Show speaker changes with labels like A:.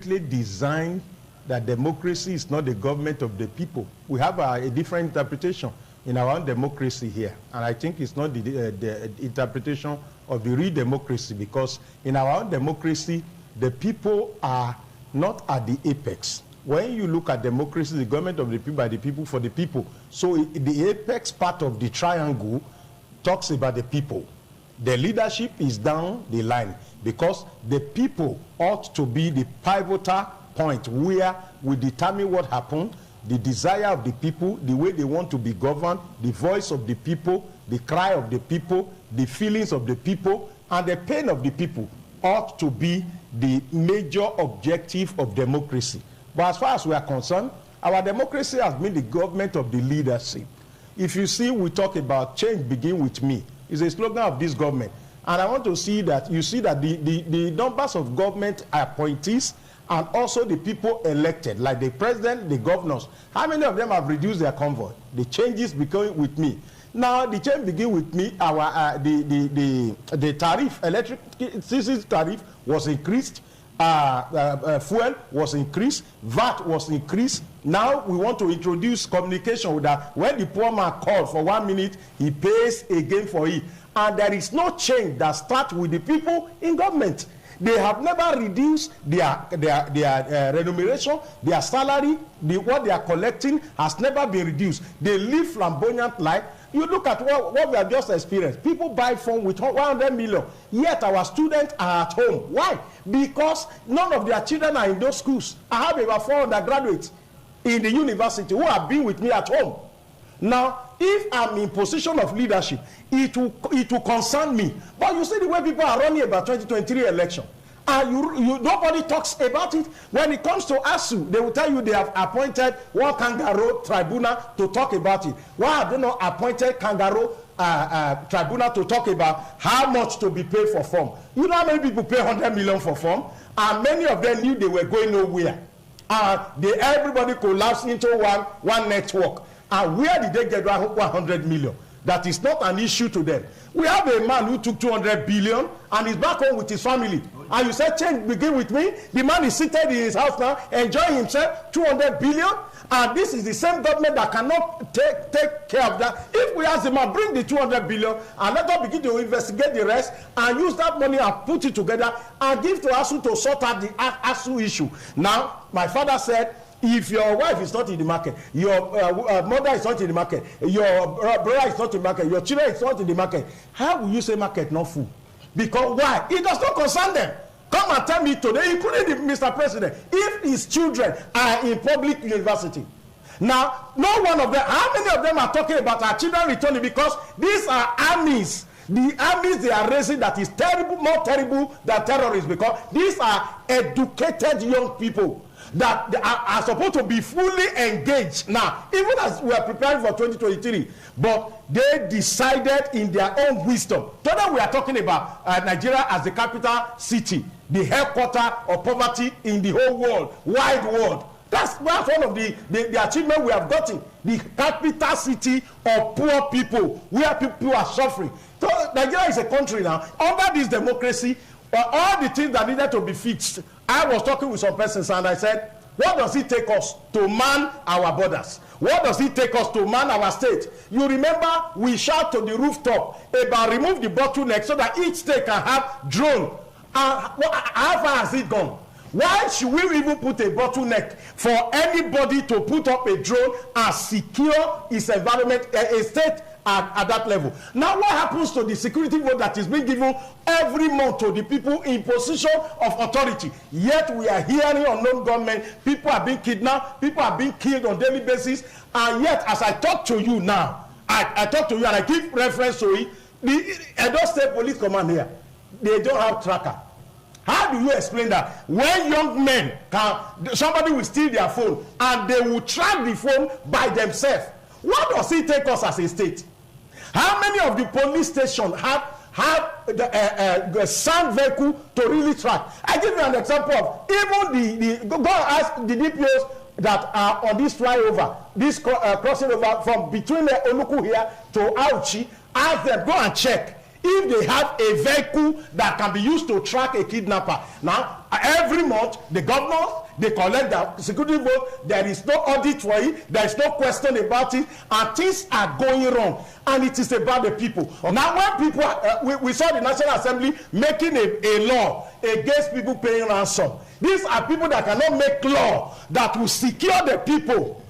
A: designed that democracy is not the government of the people. We have a different interpretation in our own democracy here, and I think it's not the interpretation of the real democracy, because in our own democracy, the people are not at the apex. When you look at democracy, the government of the people, by the people, for the people. So the apex part of the triangle talks about the people. The leadership is down the line, because the people ought to be the pivotal point where we determine what happened, the desire of the people, the way they want to be governed, the voice of the people, the cry of the people, the feelings of the people, and the pain of the people ought to be the major objective of democracy. But as far as we are concerned, our democracy has been the government of the leadership. If you see, we talk about change begin with me. It's a slogan of this government. And I want to see that you see that the numbers of government appointees and also the people elected, like the president, the governors, how many of them have reduced their convoy? The changes begin with me. Now the change begin with me. Our the tariff, electricity tariff was increased. Fuel was increased, VAT was increased. Now we want to introduce communication with that. When the poor man calls for 1 minute, he pays again for it. And there is no change that starts with the people in government. They have never reduced their remuneration, their salary, what they are collecting has never been reduced. They live flamboyant life. You look at what we have just experienced. People buy phone with 100 million, yet our students are at home. Why? Because none of their children are in those schools. I have about 400 graduates in the university who have been with me at home. Now, if I'm in position of leadership, it will concern me. But you see the way people are running about 2023 election. And nobody talks about it. When it comes to ASU, they will tell you they have appointed one kangaroo tribunal to talk about it. Why have they not appointed kangaroo tribunal to talk about how much to be paid for form? You know how many people pay 100 million for form? And many of them knew they were going nowhere. And everybody collapsed into one network. And where did they get 100 million? That is not an issue to them. We have a man who took 200 billion and is back home with his family. And you said change begin with me. The man is seated in his house now, enjoying himself, 200 billion. And this is the same government that cannot take care of that. If we ask the man, bring the 200 billion and let us begin to investigate the rest and use that money and put it together and give to ASU to sort out the ASU issue. Now, my father said, if your wife is not in the market, your mother is not in the market, your brother is not in the market, your children is not in the market, how will you say market not full? Because why? It does not concern them. Come and tell me today, including Mr. President, if his children are in public university. Now, no one of them, how many of them are talking about our children returning? Because these are armies. The armies they are raising that is terrible, more terrible than terrorists, because these are educated young people that are supposed to be fully engaged now, even as we are preparing for 2023. But they decided in their own wisdom. Today we are talking about Nigeria as the capital city, the headquarters of poverty in the whole world, wide world. That's one of the achievement we have gotten. The capital city of poor people, where people are suffering. So Nigeria is a country now, under this democracy, all the things that needed to be fixed. I was talking with some persons and I said, what does it take us to man our borders? What does it take us to man our state? You remember we shout to the rooftop about remove the bottleneck so that each state can have drone. How far has it gone? Why should we even put a bottleneck for anybody to put up a drone and secure its environment, a state at that level? Now, what happens to the security vote that is being given every month to the people in position of authority? Yet we are hearing unknown government, people are being kidnapped, people are being killed on daily basis, and yet as I talk to you now, I talk to you and I give reference to it, the Edo State Police Command here, they don't have tracker. How do you explain that? When young men somebody will steal their phone and they will track the phone by themselves. What does it take us as a state? How many of the police stations have the sound vehicle to really track? I give you an example of even go and ask the DPOs that are on this flyover, this crossing over from between Oluku here to Auchi. Ask them, go and check if they have a vehicle that can be used to track a kidnapper. Now,
B: Every month, the governors, they collect the security vote. There is no audit for it. There is no question about it. And things are going wrong. And it is about the people. Okay. Now, when people, we saw the National Assembly making a law against people paying ransom. These are people that cannot make law that will secure the people.